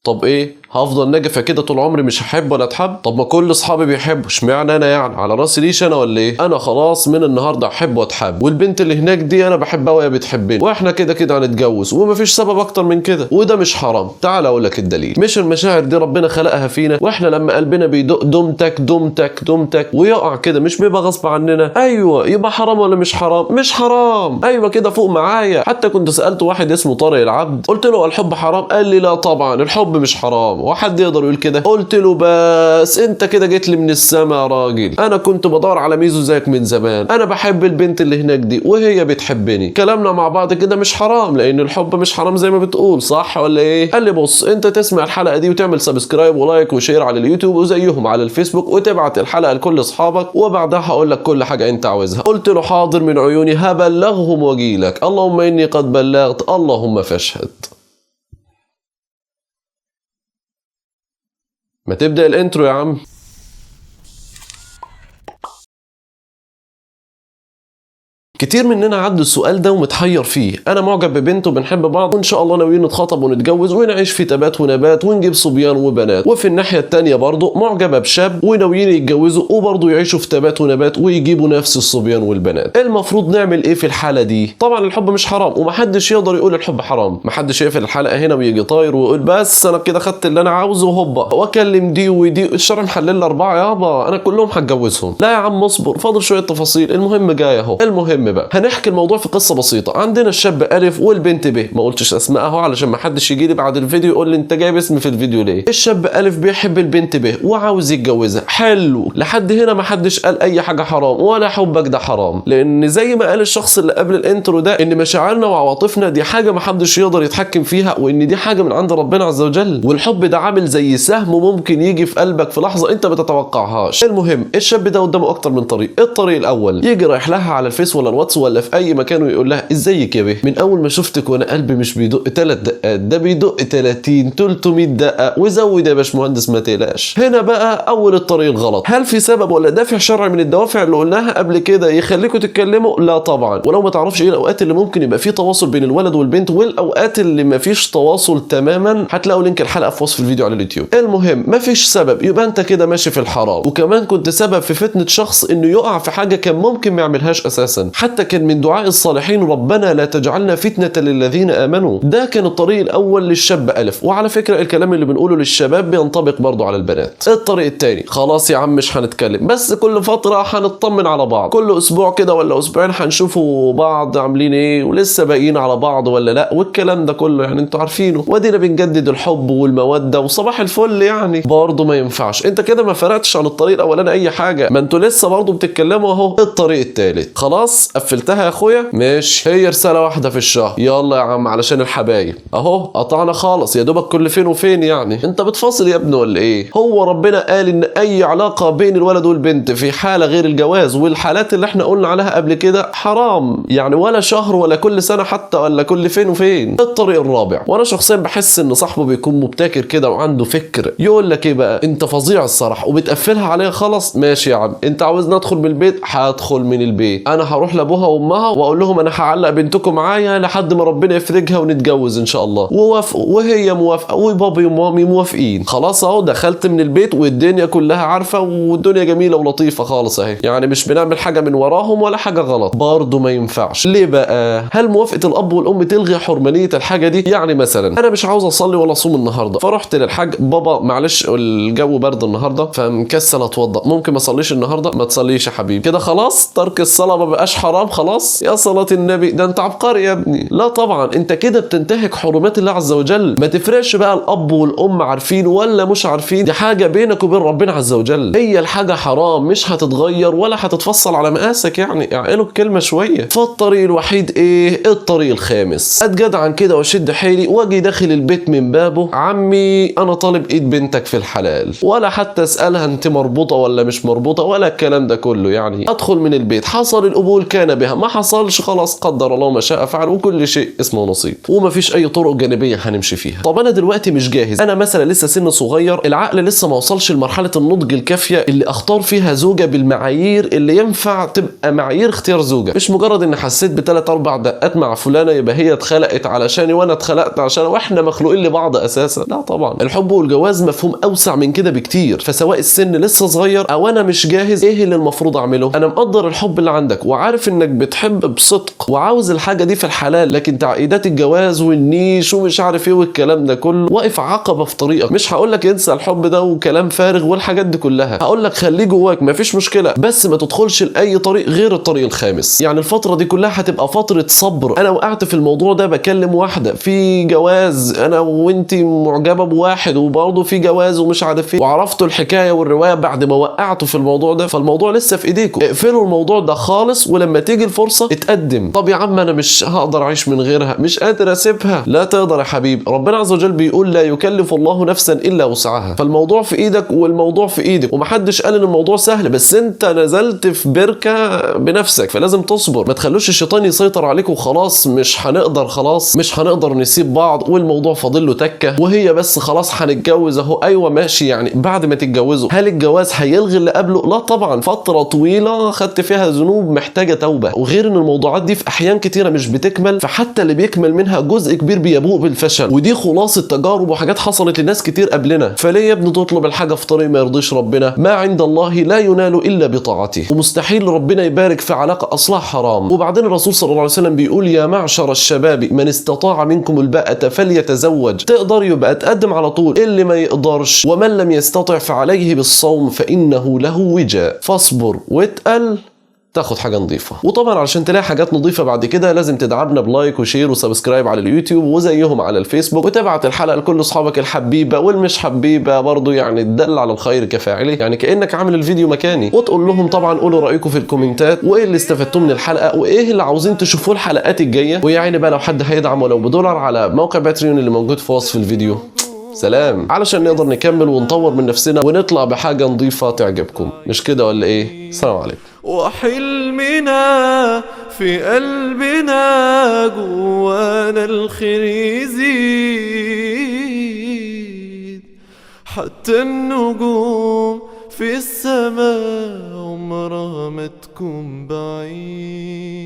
طب ايه هفضل ناجفه كده طول عمري مش هحب ولا اتحب؟ طب ما كل اصحابي بيحبوا، اشمعنى انا يعني على راسي ليش انا ولا ايه؟ انا خلاص من النهارده احب واتحب، والبنت اللي هناك دي انا بحبها وهي بتحبني، واحنا كده كده هنتجوز ومفيش سبب اكتر من كده، وده مش حرام. تعال اقول لك الدليل. مش المشاعر دي ربنا خلقها فينا، واحنا لما قلبنا بيدق دمتك دمتك دمتك ويقع كده مش بيبقى غصب عننا؟ ايوه، يبقى حرام ولا مش حرام؟ مش حرام. ايوه كده فوق معايا. حتى كنت سالت واحد اسمه طارق العبد، قلت له الحب حرام؟ قال لي لا طبعا الحب مش حرام، وحد يقدر يقول كده؟ قلت له بس انت كده جيت لي من السما يا راجل، انا كنت بدور على ميزو زيك من زمان، انا بحب البنت اللي هناك دي وهي بتحبني، كلامنا مع بعض كده مش حرام، لان الحب مش حرام زي ما بتقول، صح ولا ايه؟ قال لي بص انت تسمع الحلقه دي وتعمل سبسكرايب ولايك وشير على اليوتيوب وزيهم على الفيسبوك، وتبعت الحلقه لكل اصحابك، وبعدها هقول لك كل حاجه انت عاوزها. قلت له حاضر من عيوني، هبلغهم واجيلك، اللهم اني قد بلغت اللهم فاشهد. ما تبدأ الانترو يا عم. كتير مننا عدوا السؤال ده ومتحير فيه. انا معجب ببنت وبنحب بعض وان شاء الله ناويين نتخطب ونتجوز ونعيش في تبات ونبات ونجيب صبيان وبنات، وفي الناحيه التانيه برضه معجبه بشاب وناويين يتجوزوا وبرضه يعيشوا في تبات ونبات ويجيبوا نفس الصبيان والبنات. المفروض نعمل ايه في الحاله دي؟ طبعا الحب مش حرام، ومحدش يقدر يقول الحب حرام. محدش يقفل الحلقه هنا ويجي طاير ويقول بس انا كده خدت اللي انا عاوزه وهوبا واكلم دي ودي، الشرع محلل 4 يابا انا كلهم هتجوزهم. لا يا عم اصبر، فاضل شويه تفاصيل، المهم جاي اهو. المهم بقى هنحكي الموضوع في قصه بسيطه. عندنا الشاب الف والبنت ب، ما قلتش اسماء اهو علشان ما حدش يجي لي بعد الفيديو يقول لي انت جايب اسمي في الفيديو ليه. الشاب الف بيحب البنت ب وعاوز يتجوزها، حلو لحد هنا ما حدش قال اي حاجه حرام ولا حبك ده حرام، لان زي ما قال الشخص اللي قبل الانترو ده ان مشاعرنا وعواطفنا دي حاجه ما حدش يقدر يتحكم فيها، وان دي حاجه من عند ربنا عز وجل، والحب ده عامل زي سهم ممكن يجي في قلبك في لحظه انت ما تتوقعهاش. المهم الشاب ده قدامه اكتر من طريق. الطريق الاول يجي رايح لها على الفيس ولا الواتس ولا في اي مكان ويقول لها ازيك يا بيه، من اول ما شفتك وانا قلبي مش بيدق 3 دقات، ده بيدق 30 300 دقه وزود يا باشمهندس ما تقلقش. هنا بقى اول الطريق الغلط. هل في سبب ولا دافع شرعي من الدوافع اللي قلناها قبل كده يخليكم تتكلموا؟ لا طبعا. ولو ما تعرفش ايه الاوقات اللي ممكن يبقى فيه تواصل بين الولد والبنت والاوقات اللي ما فيش تواصل تماما، هتلاقوا لينك الحلقه في وصف الفيديو على اليوتيوب. المهم ما فيش سبب، يبقى انت كده ماشي في الحرام، وكمان كنت سبب في فتنه شخص انه يقع في حاجه كان ممكن ما يعملهاش اساسا. حتى كان من دعاء الصالحين ربنا لا تجعلنا فتنة للذين آمنوا. ده كان الطريق الأول للشاب ألف، وعلى فكرة الكلام اللي بنقوله للشباب بينطبق برضو على البنات. الطريق التاني خلاص يا عم مش هنتكلم، بس كل فترة هنطمن على بعض، كل أسبوع كده ولا أسبوعين هنشوفوا بعض عاملين إيه ولسه باقيين على بعض ولا لأ، والكلام ده كله يعني أنتوا عارفينه، ودينا بنجدد الحب والمودة وصباح الفل. يعني برضو ما ينفعش، أنت كده ما فرقتش عن الطريق الأولاني أي حاجة، ما أنتوا لسه برضو بتتكلموا أهو. الطريق التالت خلاص قفلتها يا أخويا؟ ماشي، هي رسالة واحدة في الشهر، يلا يا عم علشان الحبايب اهو قطعنا خالص، يا دوبك كل فين وفين. يعني انت بتفاصل يا ابني ولا ايه؟ هو ربنا قال ان اي علاقة بين الولد والبنت في حالة غير الجواز والحالات اللي احنا قلنا عليها قبل كده حرام، يعني ولا شهر ولا كل سنة حتى ولا كل فين وفين. الطريق الرابع، وانا شخصيا بحس ان صاحبه بيكون مبتكر كده وعنده فكر، يقول لك ايه بقى انت فظيع الصراحة وبتقفلها عليها خلاص. ماشي يا عم انت عاوزني ادخل من البيت، هدخل من البيت، انا هروح لابوها وامها واقول لهم انا هعلق بنتكم معايا لحد ما ربنا يفرجها ونتجوز ان شاء الله، ووافقوا وهي موافقه وبابي ومامي موافقين، خلاص اهو دخلت من البيت والدنيا كلها عارفه والدنيا جميله ولطيفه خالص اهي، يعني مش بنعمل حاجه من وراهم ولا حاجه غلط. برضه ما ينفعش. ليه بقى؟ هل موافقه الاب والام تلغي حرمانيه الحاجه دي؟ يعني مثلا انا مش عاوز اصلي ولا اصوم النهارده، فرحت للحاج بابا معلش الجو برد النهارده فمكسل اتوضا، ممكن ما اصليش النهارده؟ ما تصليش يا حبيبي، كده خلاص ترك الصلاه ما بقاش حرام خلاص؟ يا صلاه النبي ده انت عبقري يا ابني. لا طبعا انت كده بتنتهك حرمات الله عز وجل. ما تفرقش بقى الاب والام عارفين ولا مش عارفين، دي حاجه بينك وبين ربنا عز وجل، هي الحاجه حرام مش هتتغير ولا هتتفصل على مقاسك، يعني اعقلوا الكلمه شويه. فالطريق الوحيد ايه؟ الطريق الخامس، اتجدعن كده واشد حيلي واجي داخل البيت من بابه، عمي انا طالب ايد بنتك في الحلال، ولا حتى اسالها انت مربوطه ولا مش مربوطه ولا الكلام ده كله، يعني ادخل من البيت حصل القبول كان بها، ما حصلش خلاص قدر الله ما شاء فعل، وكل شيء اسمه نصيب، ومفيش اي طرق جانبيه هنمشي فيها. طب انا دلوقتي مش جاهز، انا مثلا لسه سن صغير، العقل لسه ما وصلش لمرحله النضج الكافيه اللي اختار فيها زوجه بالمعايير اللي ينفع تبقى معايير اختيار زوجه، مش مجرد ان حسيت بثلاث اربع دقات مع فلانه يبقى هي اتخلقت علشاني وانا اتخلقت عشانها واحنا مخلوقين لبعض اساسا. لا طبعا، الحب والجواز مفهوم اوسع من كده بكتير. فسواء السن لسه صغير او انا مش جاهز، ايه اللي المفروض اعمله؟ انا مقدر الحب اللي عندك وعارف انك بتحب بصدق وعاوز الحاجه دي في الحلال، لكن تعقيدات الجواز والنيش ومش عارف ايه والكلام ده كله واقف عقبه في طريقك. مش هقول لك انسى الحب ده وكلام فارغ والحاجات دي كلها، هقول لك خليه جواك مفيش مشكله، بس ما تدخلش لاي طريق غير الطريق الخامس. يعني الفتره دي كلها هتبقى فتره صبر. انا وقعت في الموضوع ده، بكلم واحده في جواز، انا وانتي معجبه بواحد وبرضه في جواز ومش عارف ايه، وعرفتوا الحكايه والروايه بعد ما وقعتوا في الموضوع ده. فالموضوع لسه في ايديكم، اقفلوا الموضوع ده خالص، ولما تيجي الفرصه اتقدم. طب يا عم انا مش هقدر اعيش من غيرها، مش قادر اسيبها. لا تقدر يا حبيبي، ربنا عز وجل بيقول لا يكلف الله نفسا الا وسعها. فالموضوع في ايدك والموضوع في ايدك، ومحدش قال ان الموضوع سهل، بس انت نزلت في بركه بنفسك فلازم تصبر. ما تخلوش الشيطان يسيطر عليك وخلاص مش هنقدر، خلاص مش هنقدر نسيب بعض والموضوع فاضل له تكه وهي بس خلاص هنتجوز اهو. ايوه ماشي، يعني بعد ما تتجوزوا هل الجواز هيلغي اللي قبله؟ لا طبعا، فتره طويله خدت فيها ذنوب محتاجه توبه. وغير ان الموضوعات دي في احيان كتيره مش بتكمل، فحتى اللي بيكمل منها جزء كبير بيبوء بالفشل، ودي خلاصه تجارب وحاجات حصلت لناس كتير قبلنا. فليه يا ابني تطلب الحاجه في طريق ما يرضيش ربنا؟ ما عند الله لا ينال الا بطاعته، ومستحيل ربنا يبارك في علاقه اصلها حرام. وبعدين الرسول صلى الله عليه وسلم بيقول يا معشر الشباب من استطاع منكم الباءة فليتزوج. تقدر يبقى تقدم على طول، اللي ما يقدرش ومن لم يستطع فعليه بالصوم فإنه له وجاء، فاصبر واتقل تاخد حاجه نظيفه. وطبعا علشان تلاقي حاجات نظيفه بعد كده لازم تدعمنا بلايك وشير وسبسكرايب على اليوتيوب وزيهم على الفيسبوك، وتبعت الحلقه لكل اصحابك الحبيبه والمش حبيبه برضو، يعني تدل على الخير كفاعله، يعني كانك عامل الفيديو مكاني. وتقول لهم طبعا قولوا رايكم في الكومنتات وايه اللي استفدتوه من الحلقه وايه اللي عاوزين تشوفوه الحلقات الجايه. ويعني بقى لو حد هيدعم ولو بدولار على موقع باتريون اللي موجود في وصف الفيديو. سلام، علشان نقدر نكمل ونطور من نفسنا ونطلع بحاجه نظيفه تعجبكم، مش كده ولا ايه؟ السلام عليكم. وحلمنا في قلبنا جوانا الخير يزيد، حتى النجوم في السماء عمرها ما تكون بعيد.